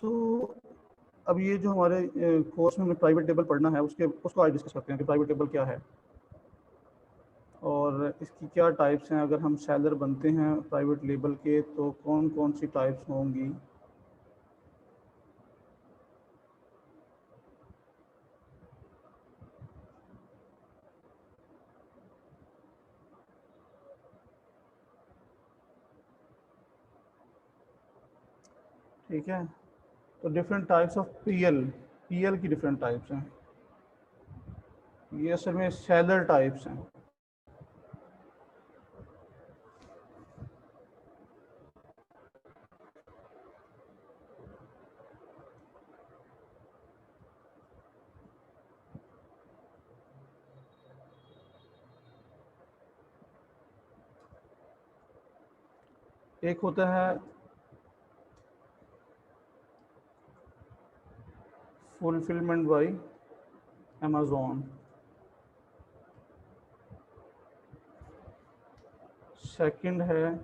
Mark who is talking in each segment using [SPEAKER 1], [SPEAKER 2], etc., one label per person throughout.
[SPEAKER 1] तो अब ये जो हमारे कोर्स में हमें प्राइवेट लेबल पढ़ना है उसको आज डिस्कस करते हैं कि प्राइवेट लेबल क्या है और इसकी क्या टाइप्स हैं। अगर हम सेलर बनते हैं प्राइवेट लेबल के तो कौन कौन सी टाइप्स होंगी। ठीक है, तो डिफरेंट टाइप्स ऑफ पीएल की डिफरेंट टाइप्स हैं। ये असल में सेलर टाइप्स हैं। एक होता है फुलफिलमेंट बाय अमेज़न, सेकंड है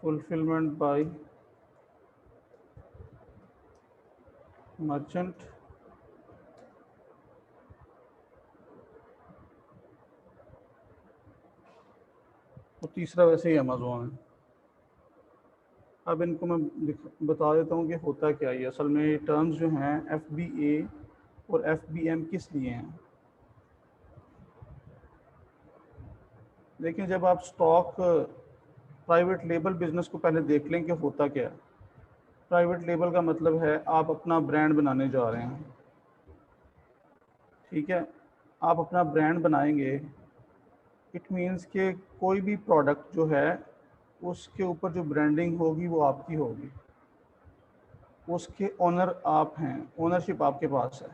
[SPEAKER 1] फुलफिलमेंट बाय मर्चेंट, और तीसरा वैसे ही अमेज़न है। अब इनको मैं बता देता हूँ कि होता क्या है। असल में ये टर्म्स जो हैं FBA और FBM किस लिए हैं। लेकिन जब आप स्टॉक प्राइवेट लेबल बिजनेस को पहले देख लें कि होता क्या है। प्राइवेट लेबल का मतलब है आप अपना ब्रांड बनाने जा रहे हैं। ठीक है, आप अपना ब्रांड बनाएंगे, इट मीन्स कि कोई भी प्रोडक्ट जो है उसके ऊपर जो ब्रांडिंग होगी वो आपकी होगी, उसके ओनर आप हैं, ओनरशिप आपके पास है।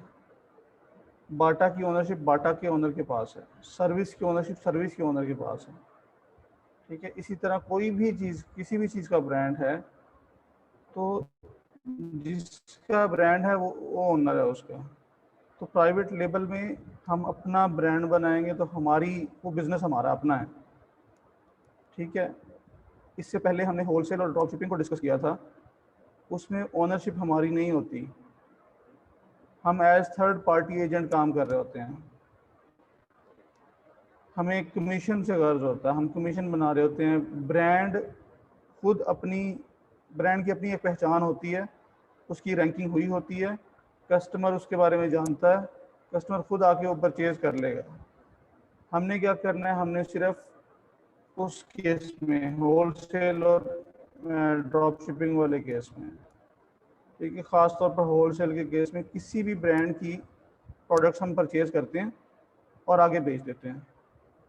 [SPEAKER 1] बाटा की ओनरशिप बाटा के ओनर के पास है, सर्विस की ओनरशिप सर्विस के ओनर के पास है। ठीक है, इसी तरह कोई भी चीज़, किसी भी चीज़ का ब्रांड है तो जिसका ब्रांड है वो ओनर है उसका। तो प्राइवेट लेबल में हम अपना ब्रांड बनाएंगे तो हमारी वो बिज़नेस हमारा अपना है। ठीक है, इससे पहले हमने होलसेल और ड्रॉप शिपिंग को डिस्कस किया था, उसमें ओनरशिप हमारी नहीं होती, हम एज थर्ड पार्टी एजेंट काम कर रहे होते हैं। हमें कमीशन से गर्ज होता है, हम कमीशन बना रहे होते हैं। ब्रांड खुद अपनी, ब्रांड की अपनी एक पहचान होती है, उसकी रैंकिंग हुई होती है, कस्टमर उसके बारे में जानता है, कस्टमर खुद आके वो परचेज कर लेगा। हमने क्या करना है, हमने सिर्फ उस केस में होलसेल और ड्रॉप शिपिंग वाले केस में, ठीक है, ख़ास तौर पर होलसेल के केस में किसी भी ब्रांड की प्रोडक्ट्स हम परचेज़ करते हैं और आगे बेच देते हैं।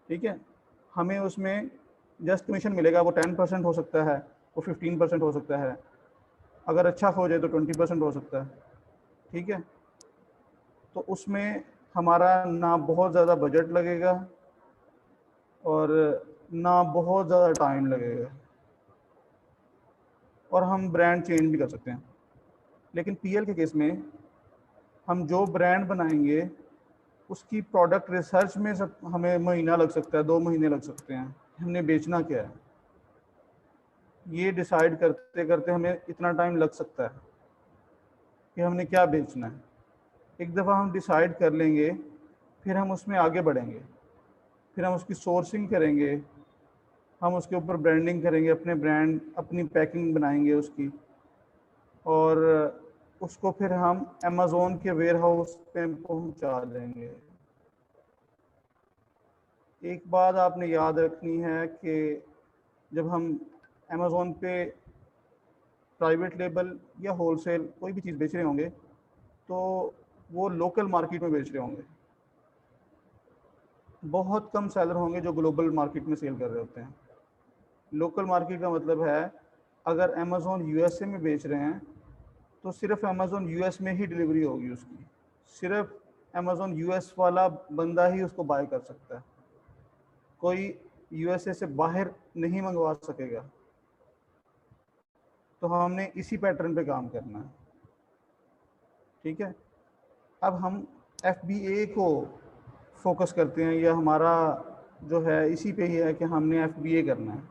[SPEAKER 1] ठीक है, हमें उसमें जस्ट कमीशन मिलेगा, वो 10% हो सकता है, वो 15% हो सकता है, अगर अच्छा हो जाए तो 20% हो सकता है। ठीक है, तो उसमें हमारा ना बहुत ज़्यादा बजट लगेगा और ना बहुत ज़्यादा टाइम लगेगा, और हम ब्रांड चेंज भी कर सकते हैं। लेकिन पीएल के केस में हम जो ब्रांड बनाएंगे उसकी प्रोडक्ट रिसर्च में सब हमें महीना लग सकता है, 2 महीने लग सकते हैं। हमने बेचना क्या है ये डिसाइड करते करते हमें इतना टाइम लग सकता है कि हमने क्या बेचना है। एक दफ़ा हम डिसाइड कर लेंगे फिर हम उसमें आगे बढ़ेंगे, फिर हम उसकी सोर्सिंग करेंगे, हम उसके ऊपर ब्रांडिंग करेंगे, अपने ब्रांड अपनी पैकिंग बनाएंगे उसकी, और उसको फिर हम अमेज़न के वेयर हाउस पे पहुंचा देंगे। एक बात आपने याद रखनी है कि जब हम अमेज़न पे प्राइवेट लेबल या होलसेल कोई भी चीज़ बेच रहे होंगे तो वो लोकल मार्केट में बेच रहे होंगे। बहुत कम सेलर होंगे जो ग्लोबल मार्केट में सेल कर रहे होते हैं। लोकल मार्केट का मतलब है अगर अमेज़न यूएसए में बेच रहे हैं तो सिर्फ अमेज़न यूएस में ही डिलीवरी होगी उसकी, सिर्फ अमेज़न यूएस वाला बंदा ही उसको बाय कर सकता है, कोई यूएसए से बाहर नहीं मंगवा सकेगा। तो हमने इसी पैटर्न पे काम करना है। ठीक है, अब हम FBA को फोकस करते हैं, या हमारा जो है इसी पे ही है कि हमने FBA करना है।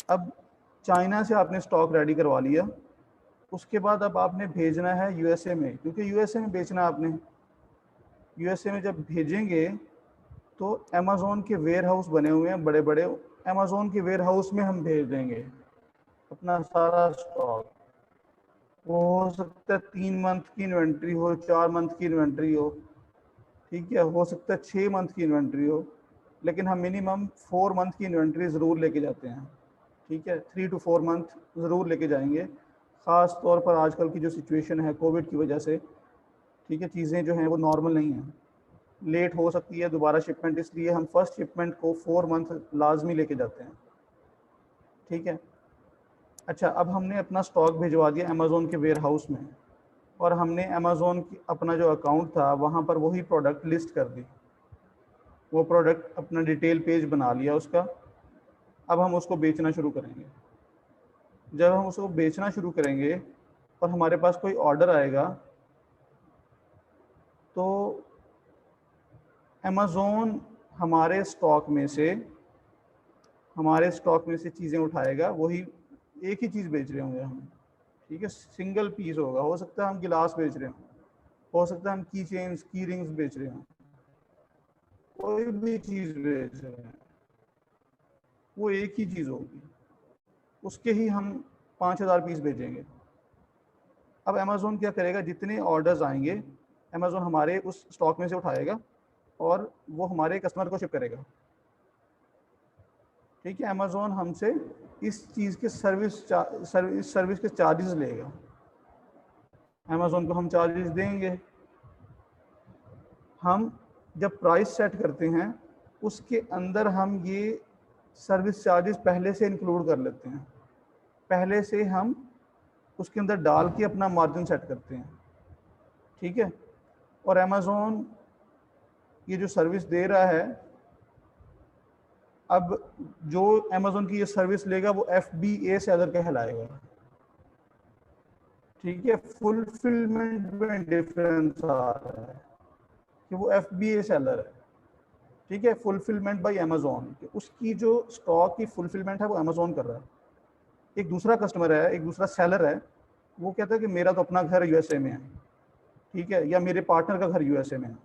[SPEAKER 1] अब चाइना से आपने स्टॉक रेडी करवा लिया, उसके बाद अब आपने भेजना है यूएसए में, क्योंकि यूएसए में बेचना है आपने। यूएसए में जब भेजेंगे तो अमेज़ोन के वेयर हाउस बने हुए हैं बड़े बड़े, अमेज़ोन के वेयर हाउस में हम भेज देंगे अपना सारा स्टॉक। वो हो सकता है 3 मंथ की इन्वेंट्री हो, 4 मंथ की इन्वेंट्री हो, ठीक है, हो सकता है 6 मंथ की इन्वेंट्री हो, लेकिन हम मिनिमम 4 मंथ की इन्वेंट्री ज़रूर लेके जाते हैं, ठीक है, 3 to 4 मंथ ज़रूर लेके जाएंगे। ख़ास तौर पर आजकल की जो सिचुएशन है कोविड की वजह से, ठीक है, चीज़ें जो हैं वो नॉर्मल नहीं हैं, लेट हो सकती है दोबारा शिपमेंट, इसलिए हम फर्स्ट शिपमेंट को 4 मंथ लाजमी लेके जाते हैं, ठीक है। अच्छा, अब हमने अपना स्टॉक भिजवा दिया अमेज़ोन के वेयर हाउस में, और हमने अमेज़ोन की अपना जो अकाउंट था वहाँ पर वही प्रोडक्ट लिस्ट कर दी, वो प्रोडक्ट अपना डिटेल पेज बना लिया उसका। अब हम उसको बेचना शुरू करेंगे। जब हम उसको बेचना शुरू करेंगे और हमारे पास कोई ऑर्डर आएगा तो अमेज़ोन हमारे स्टॉक में से चीज़ें उठाएगा, वही एक ही चीज़ बेच रहे होंगे हम, ठीक है, सिंगल पीस होगा। हो सकता है हम गिलास बेच रहे हो सकता है हम की चेन्स की रिंग्स बेच रहे हों, कोई भी चीज़ बेच रहे हैं, वो एक ही चीज़ होगी, उसके ही हम 5,000 पीस भेजेंगे। अब अमेज़ोन क्या करेगा, जितने ऑर्डर्स आएंगे अमेज़ोन हमारे उस स्टॉक में से उठाएगा और वो हमारे कस्टमर को शिप करेगा, ठीक है। अमेज़ोन हमसे इस चीज़ के सर्विस के चार्जेस लेगा, अमेज़ोन को हम चार्जेस देंगे। हम जब प्राइस सेट करते हैं उसके अंदर हम ये सर्विस चार्जेस पहले से इंक्लूड कर लेते हैं, पहले से हम उसके अंदर डाल के अपना मार्जिन सेट करते हैं, ठीक है। और अमेज़ोन ये जो सर्विस दे रहा है, अब जो अमेज़ोन की ये सर्विस लेगा वो FBA सेलर कहलाएगा, ठीक है। फुलफिलमेंट में डिफरेंस आ रहा है कि वो FBA सेलर है, ठीक है, फुलफिलमेंट बाय अमेज़ोन, उसकी जो स्टॉक की फुलफिलमेंट है वो अमेज़ोन कर रहा है। एक दूसरा कस्टमर है, एक दूसरा सेलर है, वो कहता है कि मेरा तो अपना घर यूएसए में है, ठीक है, या मेरे पार्टनर का घर यूएसए में है,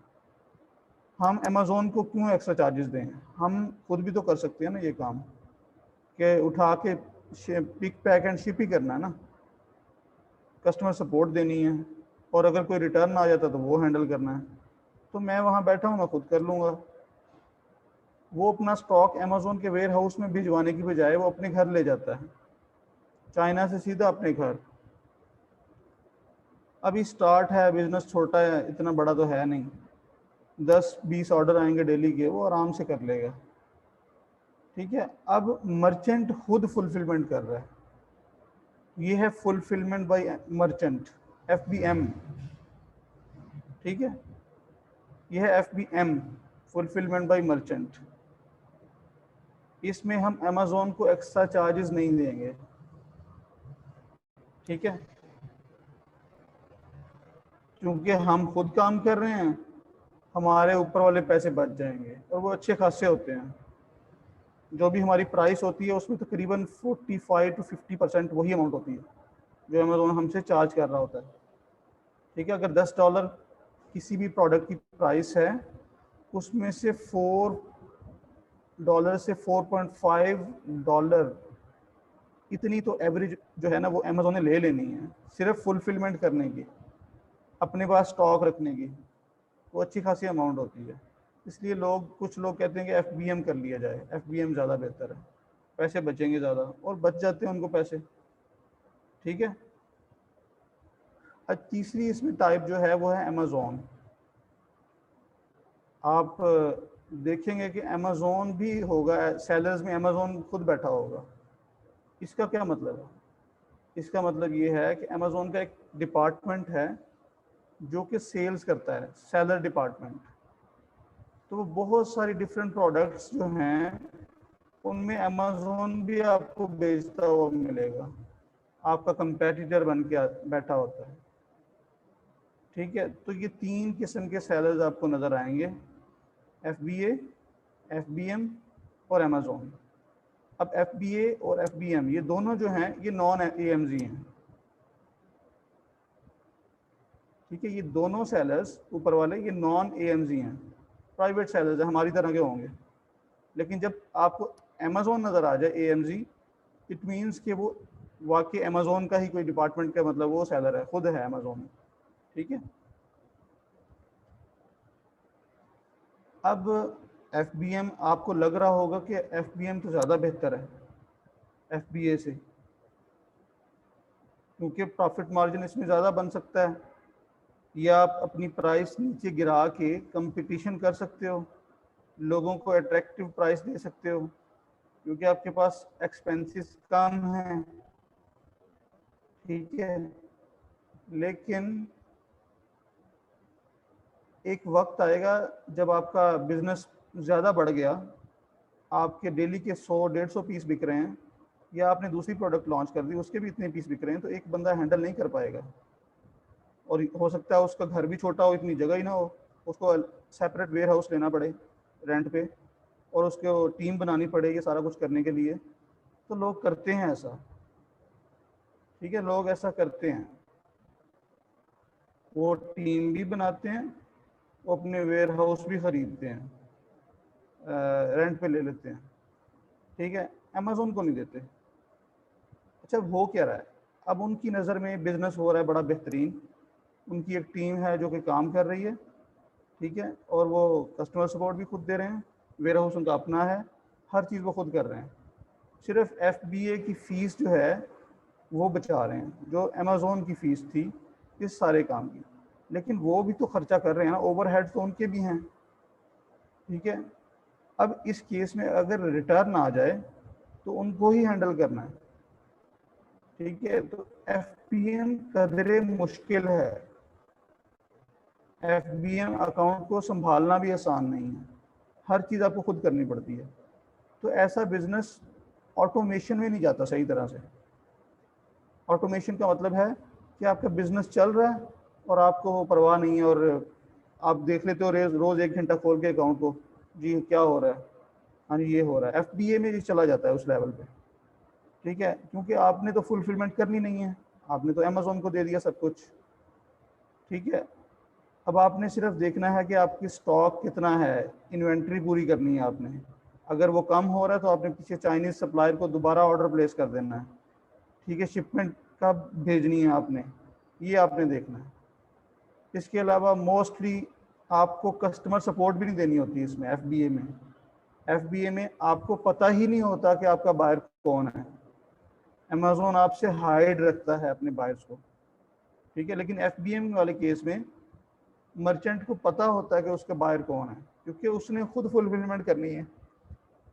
[SPEAKER 1] हम अमेज़ोन को क्यों एक्स्ट्रा चार्जेस दें, हम खुद भी तो कर सकते हैं ना ये काम, कि उठा के पिक पैक एंड शिप ही करना है ना, कस्टमर सपोर्ट देनी है, और अगर कोई रिटर्न आ जाता तो वो हैंडल करना है। तो मैं वहाँ बैठा हूँ, मैं खुद कर लूँगा। वो अपना स्टॉक अमेज़ोन के वेयर हाउस में भिजवाने की बजाय वो अपने घर ले जाता है, चाइना से सीधा अपने घर। अभी स्टार्ट है, बिजनेस छोटा है, इतना बड़ा तो है नहीं, 10-20 ऑर्डर आएंगे डेली के, वो आराम से कर लेगा, ठीक है। अब मर्चेंट खुद फुलफिलमेंट कर रहा है, ये है फुलफिलमेंट बाय मर्चेंट, FBM, ठीक है, ये है FBM, फुलफिलमेंट बाय मर्चेंट। इसमें हम अमेज़ोन को एक्स्ट्रा चार्जेस नहीं देंगे, ठीक है, क्योंकि हम खुद काम कर रहे हैं, हमारे ऊपर वाले पैसे बच जाएंगे, और वो अच्छे खासे होते हैं। जो भी हमारी प्राइस होती है उसमें तकरीबन 45 to 50% वही अमाउंट होती है जो अमेज़ोन हमसे चार्ज कर रहा होता है, ठीक है। अगर $10 किसी भी प्रोडक्ट की प्राइस है, उसमें से $4 से $4.5 इतनी तो एवरेज जो है ना वो अमेज़ोन ने ले लेनी है, सिर्फ फुलफिलमेंट करने की, अपने पास स्टॉक रखने की, वो अच्छी खासी अमाउंट होती है। इसलिए कुछ लोग कहते हैं कि FBM कर लिया जाए, FBM ज़्यादा बेहतर है, पैसे बचेंगे ज़्यादा, और बच जाते हैं उनको पैसे, ठीक है। तीसरी इसमें टाइप जो है वो है अमेज़ोन। आप देखेंगे कि अमेज़ोन भी होगा, सेलर्स में अमेज़ोन खुद बैठा होगा। इसका क्या मतलब है? इसका मतलब ये है कि अमेज़ोन का एक डिपार्टमेंट है जो कि सेल्स करता है, सेलर डिपार्टमेंट। तो वो बहुत सारी डिफरेंट प्रोडक्ट्स जो हैं उनमें अमेज़ोन भी आपको बेचता हुआ मिलेगा, आपका कंपेटिटर बन के बैठा होता है, ठीक है। तो ये 3 किस्म के सेलर्स आपको नज़र आएंगे, FBA, FBM और अमेज़ोन। अब FBA और FBM ये दोनों जो हैं ये नॉन AMZ हैं, ठीक है, ये दोनों सेलर्स ऊपर वाले ये नॉन AMZ हैं, प्राइवेट सेलर्स हैं, हमारी तरह के होंगे। लेकिन जब आपको अमेजोन नज़र आ जाए AMZ, इट मीन्स कि वो वाकई अमेजोन का ही कोई डिपार्टमेंट का, मतलब वो सेलर है, खुद है अमेजोन। ठीक है, अब FBM आपको लग रहा होगा कि FBM तो ज़्यादा बेहतर है FBA से, क्योंकि प्रॉफिट मार्जिन इसमें ज़्यादा बन सकता है, या आप अपनी प्राइस नीचे गिरा के कंपटीशन कर सकते हो, लोगों को अट्रैक्टिव प्राइस दे सकते हो, क्योंकि आपके पास एक्सपेंसेस कम हैं। ठीक है, लेकिन एक वक्त आएगा जब आपका बिजनेस ज़्यादा बढ़ गया, आपके डेली के 100-150 पीस बिक रहे हैं, या आपने दूसरी प्रोडक्ट लॉन्च कर दी, उसके भी इतने पीस बिक रहे हैं, तो एक बंदा हैंडल नहीं कर पाएगा। और हो सकता है उसका घर भी छोटा हो, इतनी जगह ही ना हो, उसको सेपरेट वेयर हाउस लेना पड़े रेंट पे, और उसको टीम बनानी पड़े ये सारा कुछ करने के लिए। तो लोग करते हैं ऐसा। ठीक है, लोग ऐसा करते हैं, वो टीम भी बनाते हैं, वो अपने वेयर हाउस भी ख़रीदते हैं, रेंट पे ले लेते हैं। ठीक है, अमेज़ोन को नहीं देते। अच्छा, हो क्या रहा है, अब उनकी नज़र में बिज़नेस हो रहा है बड़ा बेहतरीन, उनकी एक टीम है जो कि काम कर रही है। ठीक है, और वो कस्टमर सपोर्ट भी खुद दे रहे हैं, वेयर हाउस उनका अपना है, हर चीज़ वो खुद कर रहे हैं। सिर्फ FBA की फ़ीस जो है वो बचा रहे हैं, जो अमेज़ोन की फ़ीस थी इस सारे काम की। लेकिन वो भी तो खर्चा कर रहे हैं ना, ओवरहेड तो उनके भी हैं। ठीक है, अब इस केस में अगर रिटर्न आ जाए तो उनको ही हैंडल करना है। ठीक है, तो FBM कदरे मुश्किल है, FBM अकाउंट को संभालना भी आसान नहीं है, हर चीज़ आपको खुद करनी पड़ती है। तो ऐसा बिजनेस ऑटोमेशन में नहीं जाता सही तरह से। ऑटोमेशन का मतलब है कि आपका बिजनेस चल रहा है और आपको वो परवाह नहीं है, और आप देख लेते हो रोज़ 1 घंटा खोल के अकाउंट को, जी क्या हो रहा है, हाँ जी ये हो रहा है। FBA में ये चला जाता है उस लेवल पे। ठीक है, क्योंकि आपने तो फुलफिलमेंट करनी नहीं है, आपने तो अमेज़ोन को दे दिया सब कुछ। ठीक है, अब आपने सिर्फ देखना है कि आपकी स्टॉक कितना है, इन्वेंट्री पूरी करनी है आपने। अगर वो कम हो रहा है तो आपने किसी चाइनीज़ सप्लायर को दोबारा ऑर्डर प्लेस कर देना है। ठीक है, शिपमेंट कब भेजनी है आपने, ये आपने देखना है। इसके अलावा मोस्टली आपको कस्टमर सपोर्ट भी नहीं देनी होती इसमें। FBA में आपको पता ही नहीं होता कि आपका बायर कौन है। अमेज़ोन आपसे हाइड रखता है अपने बायर्स को। ठीक है, लेकिन FBM वाले केस में मर्चेंट को पता होता है कि उसका बायर कौन है, क्योंकि उसने खुद फुलफिलमेंट करनी है।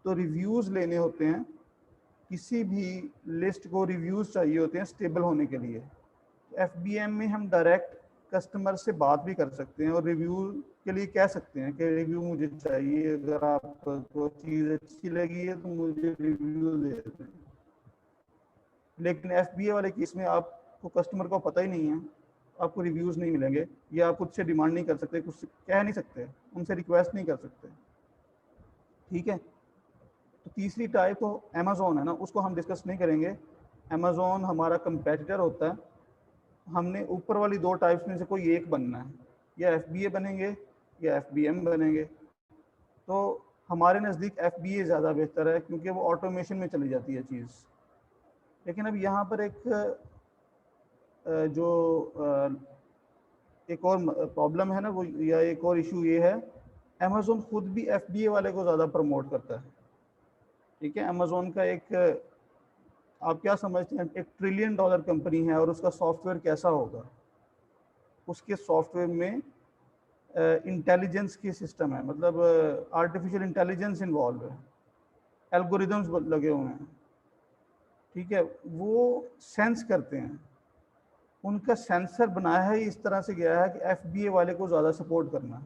[SPEAKER 1] तो रिव्यूज़ लेने होते हैं, किसी भी लिस्ट को रिव्यूज़ चाहिए होते हैं स्टेबल होने के लिए। FBM में हम डायरेक्ट कस्टमर से बात भी कर सकते हैं और रिव्यू के लिए कह सकते हैं कि रिव्यू मुझे चाहिए, अगर आपको चीज़ अच्छी लगी है तो मुझे रिव्यू दे दें। लेकिन FBA वाले केस में आपको कस्टमर को पता ही नहीं है, आपको रिव्यूज़ नहीं मिलेंगे, या आप खुद से डिमांड नहीं कर सकते, कुछ कह नहीं सकते, उनसे रिक्वेस्ट नहीं कर सकते। ठीक है, तो तीसरी टाइप तो अमेज़ोन है ना, उसको हम डिस्कस नहीं करेंगे। अमेज़ोन हमारा कंपेटिटर होता है, हमने ऊपर वाली 2 टाइप्स में से कोई एक बनना है, या FBA बनेंगे या FBM बनेंगे। तो हमारे नज़दीक FBA ज़्यादा बेहतर है, क्योंकि वो ऑटोमेशन में चली जाती है चीज़। लेकिन अब यहाँ पर एक और प्रॉब्लम है ना, वो या एक और इशू ये है, अमेज़ोन खुद भी FBA वाले को ज़्यादा प्रमोट करता है। ठीक है, अमेज़ोन का आप क्या समझते हैं, $1 ट्रिलियन कंपनी है, और उसका सॉफ्टवेयर कैसा होगा? उसके सॉफ्टवेयर में इंटेलिजेंस की सिस्टम है, मतलब आर्टिफिशियल इंटेलिजेंस इन्वॉल्व है, एल्गोरिदम्स लगे हुए हैं। ठीक है, वो सेंस करते हैं, उनका सेंसर बनाया है इस तरह से गया है कि FBA वाले को ज़्यादा सपोर्ट करना,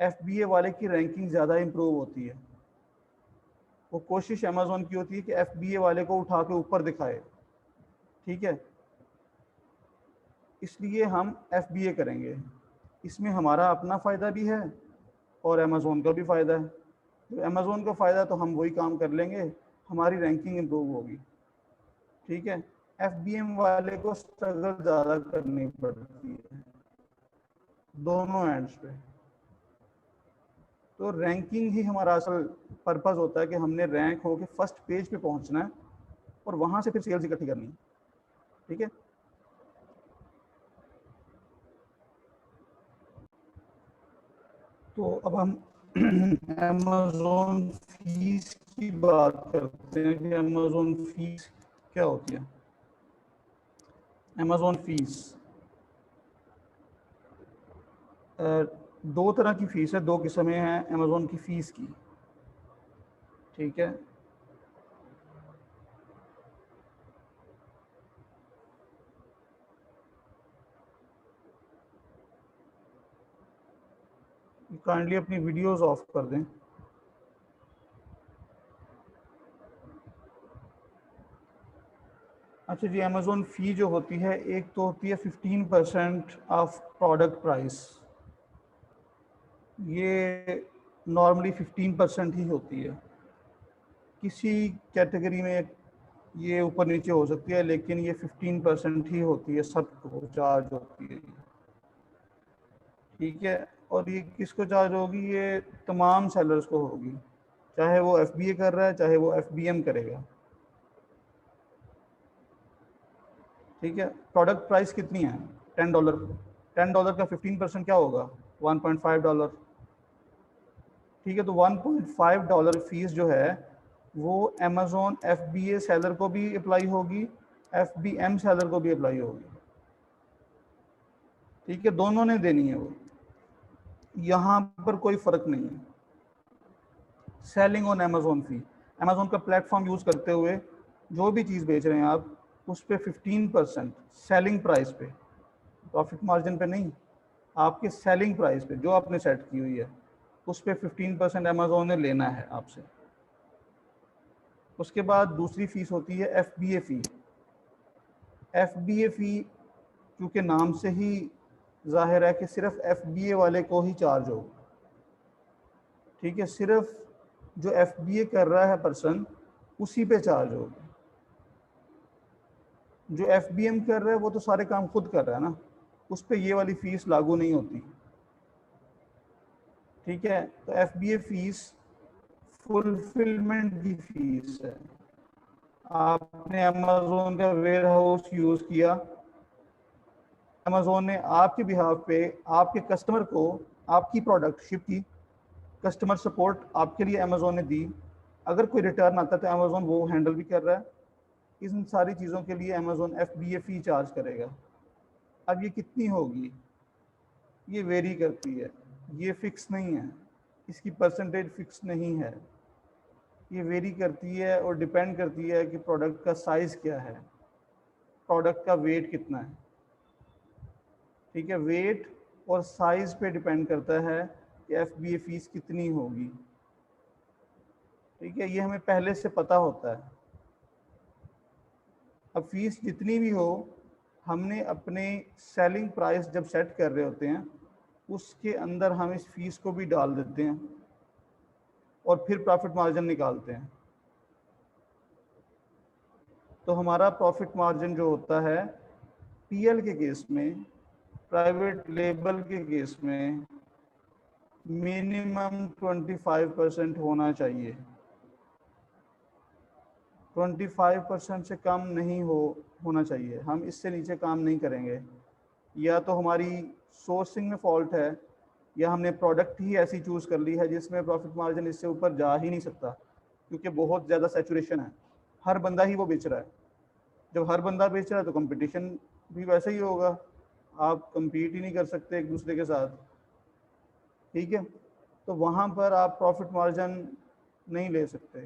[SPEAKER 1] FBA वाले की रैंकिंग ज़्यादा इम्प्रूव होती है। वो कोशिश अमेज़ोन की होती है कि FBA वाले को उठा के ऊपर दिखाए। ठीक है, इसलिए हम FBA करेंगे, इसमें हमारा अपना फ़ायदा भी है और अमेज़ोन का भी फ़ायदा है। तो अमेज़ोन का फ़ायदा तो हम वही काम कर लेंगे, हमारी रैंकिंग इम्प्रूव होगी। ठीक है, FBM वाले को स्ट्रगल ज़्यादा करनी पड़ती है। दोनों एंड्स पे। तो रैंकिंग ही हमारा असल पर्पस होता है कि हमने रैंक होके फर्स्ट पेज पे पहुंचना है और वहां से फिर सेल्स इकट्ठी करनी है। ठीक है, तो अब हम अमेज़न फीस की बात करते हैं कि अमेज़न फीस क्या होती है। अमेज़न फीस दो तरह की फ़ीस है, दो किस्में हैं अमेज़न की फ़ीस की। ठीक है, काइंडली अपनी वीडियोस ऑफ कर दें। अच्छा जी, अमेज़न फ़ी जो होती है, एक तो होती है 15% ऑफ प्रोडक्ट प्राइस। ये नॉर्मली 15% ही होती है। किसी कैटेगरी में ये ऊपर नीचे हो सकती है, लेकिन ये 15% ही होती है, सबको चार्ज होती है। ठीक है, और ये किसको चार्ज होगी? ये तमाम सेलर्स को होगी, चाहे वो FBA कर रहा है, चाहे वो FBM करेगा। ठीक है, प्रोडक्ट प्राइस कितनी है? $10। $10 का 15% क्या होगा? $1.5। ठीक है, तो $1.5 फीस जो है वो अमेज़न FBA सेलर को भी अप्लाई होगी, FBM सेलर को भी अप्लाई होगी। ठीक है, दोनों ने देनी है वो, यहाँ पर कोई फ़र्क नहीं है। Selling on Amazon fee, Amazon का प्लेटफॉर्म यूज़ करते हुए जो भी चीज़ बेच रहे हैं आप, उस पर 15% सेलिंग प्राइस पे, प्रॉफिट मार्जिन पे नहीं, आपके सेलिंग प्राइस पे जो आपने सेट की हुई है उस पर 15% अमेज़न ने लेना है आपसे। उसके बाद दूसरी फ़ीस होती है FBA फ़ी। FBA फ़ी क्योंकि नाम से ही जाहिर है कि सिर्फ FBA वाले को ही चार्ज होगा। ठीक है, सिर्फ जो FBA कर रहा है पर्सन उसी पे चार्ज होगा। जो FBM कर रहा है वो तो सारे काम खुद कर रहा है ना, उस पर ये वाली फ़ीस लागू नहीं होती। ठीक है, तो FBA फ़ीस फुलफिलमेंट की फ़ीस है। आपने अमेज़न का वेयर हाउस यूज़ किया, अमेज़न ने आपके बिहाफ पे आपके कस्टमर को आपकी प्रोडक्ट शिप की, कस्टमर सपोर्ट आपके लिए अमेज़न ने दी, अगर कोई रिटर्न आता है तो अमेज़न वो हैंडल भी कर रहा है। इन सारी चीज़ों के लिए अमेज़न FBA फ़ी चार्ज करेगा। अब ये कितनी होगी? ये वेरी करती है, ये फिक्स नहीं है, इसकी परसेंटेज फिक्स नहीं है, ये वेरी करती है और डिपेंड करती है कि प्रोडक्ट का साइज़ क्या है, प्रोडक्ट का वेट कितना है। ठीक है, वेट और साइज़ पे डिपेंड करता है कि FBA फ़ीस कितनी होगी। ठीक है, ये हमें पहले से पता होता है। अब फीस जितनी भी हो, हमने अपने सेलिंग प्राइस जब सेट कर रहे होते हैं उसके अंदर हम इस फीस को भी डाल देते हैं और फिर प्रॉफिट मार्जिन निकालते हैं। तो हमारा प्रॉफिट मार्जिन जो होता है PL के केस में, प्राइवेट लेबल के केस में मिनिमम 25% होना चाहिए। 25% से कम नहीं होना चाहिए। हम इससे नीचे काम नहीं करेंगे। या तो हमारी सोर्सिंग में फॉल्ट है, या हमने प्रोडक्ट ही ऐसी चूज़ कर ली है जिसमें प्रॉफिट मार्जिन इससे ऊपर जा ही नहीं सकता, क्योंकि बहुत ज़्यादा सैचुरेशन है, हर बंदा ही वो बेच रहा है। जब हर बंदा बेच रहा है तो कंपटीशन भी वैसे ही होगा, आप compete ही नहीं कर सकते एक दूसरे के साथ। ठीक है, तो वहाँ पर आप प्रॉफिट मार्जिन नहीं ले सकते।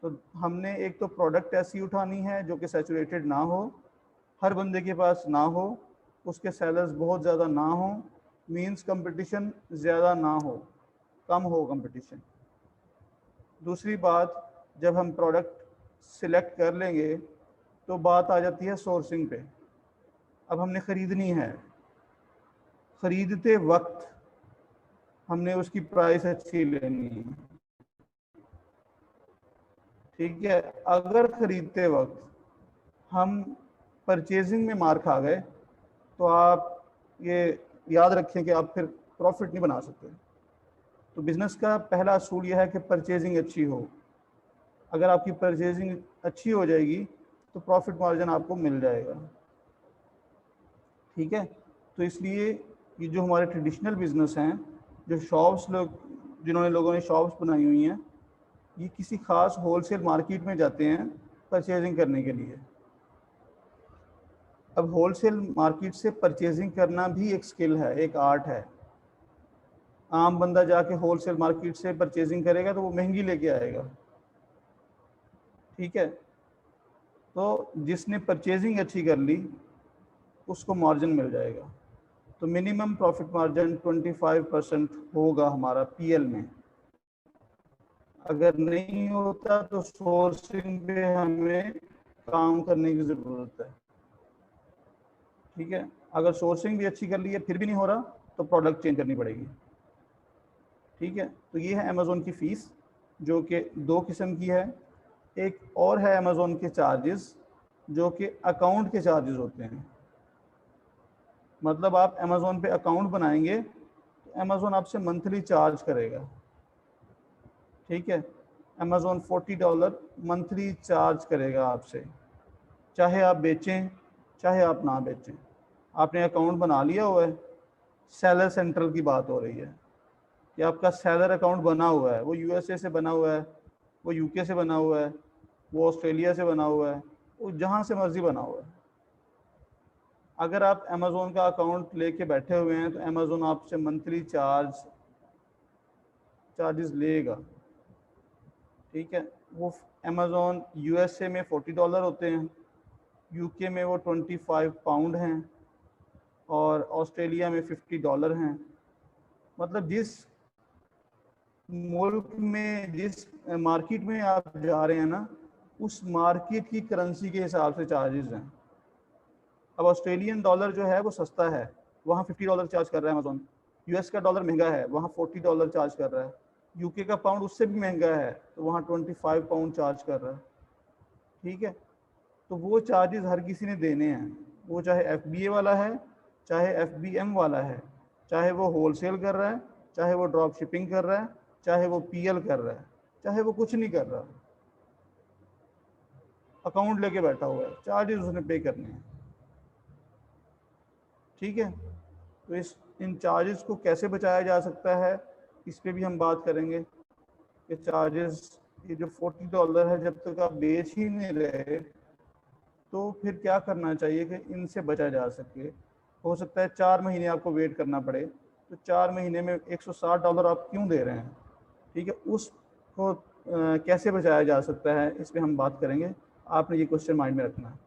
[SPEAKER 1] तो हमने एक तो प्रोडक्ट ऐसी उठानी है जो कि सैचुरेटेड ना हो, हर बंदे के पास ना हो, उसके सेलर्स बहुत ज़्यादा ना हो, मींस कंपटीशन ज़्यादा ना हो, कम हो कंपटीशन। दूसरी बात, जब हम प्रोडक्ट सिलेक्ट कर लेंगे तो बात आ जाती है सोर्सिंग पे। अब हमने ख़रीदनी है, ख़रीदते वक्त हमने उसकी प्राइस अच्छी लेनी है। ठीक है, अगर ख़रीदते वक्त हम परचेजिंग में मार खा गए तो आप ये याद रखें कि आप फिर प्रॉफिट नहीं बना सकते। तो बिज़नेस का पहला असूल यह है कि परचेजिंग अच्छी हो। अगर आपकी परचेजिंग अच्छी हो जाएगी तो प्रॉफिट मार्जिन आपको मिल जाएगा। ठीक है, तो इसलिए ये जो हमारे ट्रेडिशनल बिजनेस हैं, जो शॉप्स जिन्होंने लोगों ने शॉप्स बनाई हुई हैं, ये किसी खास होलसेल मार्केट में जाते हैं परचेजिंग करने के लिए। अब होलसेल मार्केट से परचेजिंग करना भी एक स्किल है, एक आर्ट है। आम बंदा जाके होलसेल मार्केट से परचेजिंग करेगा तो वो महंगी लेके आएगा। ठीक है, तो जिसने परचेजिंग अच्छी कर ली उसको मार्जिन मिल जाएगा। तो मिनिमम प्रॉफिट मार्जिन 25% होगा हमारा पीएल में। अगर नहीं होता तो सोर्सिंग पे हमें काम करने की ज़रूरत है। ठीक है, अगर सोर्सिंग भी अच्छी कर ली है फिर भी नहीं हो रहा तो प्रोडक्ट चेंज करनी पड़ेगी। ठीक है, तो ये है अमेज़ोन की फ़ीस, जो कि दो किस्म की है। एक और है अमेज़ोन के चार्जेस, जो कि अकाउंट के चार्जेस होते हैं। मतलब आप अमेज़ोन पे अकाउंट बनाएंगे तो अमेज़ोन आपसे मंथली चार्ज करेगा। ठीक है, अमेज़ोन $40 मंथली चार्ज करेगा आपसे, चाहे आप बेचें चाहे आप ना बेचें। आपने अकाउंट बना लिया हुआ है, सेलर सेंट्रल की बात हो रही है कि आपका सेलर अकाउंट बना हुआ है, वो यूएसए से बना हुआ है, वो यूके से बना हुआ है, वो ऑस्ट्रेलिया से बना हुआ है, वो जहाँ से मर्जी बना हुआ है। अगर आप अमेज़ोन का अकाउंट लेके बैठे हुए हैं तो अमेज़ोन आपसे मंथली चार्जेस लेगा। ठीक है, वो अमेज़ोन यूएसए में $40 होते हैं, यूके में वो 25 पाउंड हैं और ऑस्ट्रेलिया में $50 हैं। मतलब जिस मुल्क में, जिस मार्केट में आप जा रहे हैं ना, उस मार्केट की करेंसी के हिसाब से चार्जेस हैं। अब ऑस्ट्रेलियन डॉलर जो है वो सस्ता है, वहाँ $50 चार्ज कर रहा है अमेज़ोन। यूएस का डॉलर महंगा है, वहाँ $40 चार्ज कर रहा है। यूके का पाउंड उससे भी महंगा है तो वहाँ 25 पाउंड चार्ज कर रहा है। ठीक है, तो वो चार्जेस हर किसी ने देने हैं, वो चाहे एफबीए वाला है, चाहे एफबीएम वाला है, चाहे वो होलसेल कर रहा है, चाहे वो ड्रॉप शिपिंग कर रहा है, चाहे वो पीएल कर रहा है, चाहे वो कुछ नहीं कर रहा, अकाउंट लेके बैठा हुआ है, चार्जेस उसने पे करने हैं। ठीक है, तो इन चार्जेस को कैसे बचाया जा सकता है, इस पे भी हम बात करेंगे कि चार्जेस, ये जो $40 है, जब तक आप बेच ही नहीं रहे तो फिर क्या करना चाहिए कि इनसे बचा जा सके। हो सकता है 4 महीने आपको वेट करना पड़े, तो 4 महीने में $160 आप क्यों दे रहे हैं। ठीक है, उसको कैसे बचाया जा सकता है, इस पर हम बात करेंगे। आपने ये क्वेश्चन माइंड में रखना है।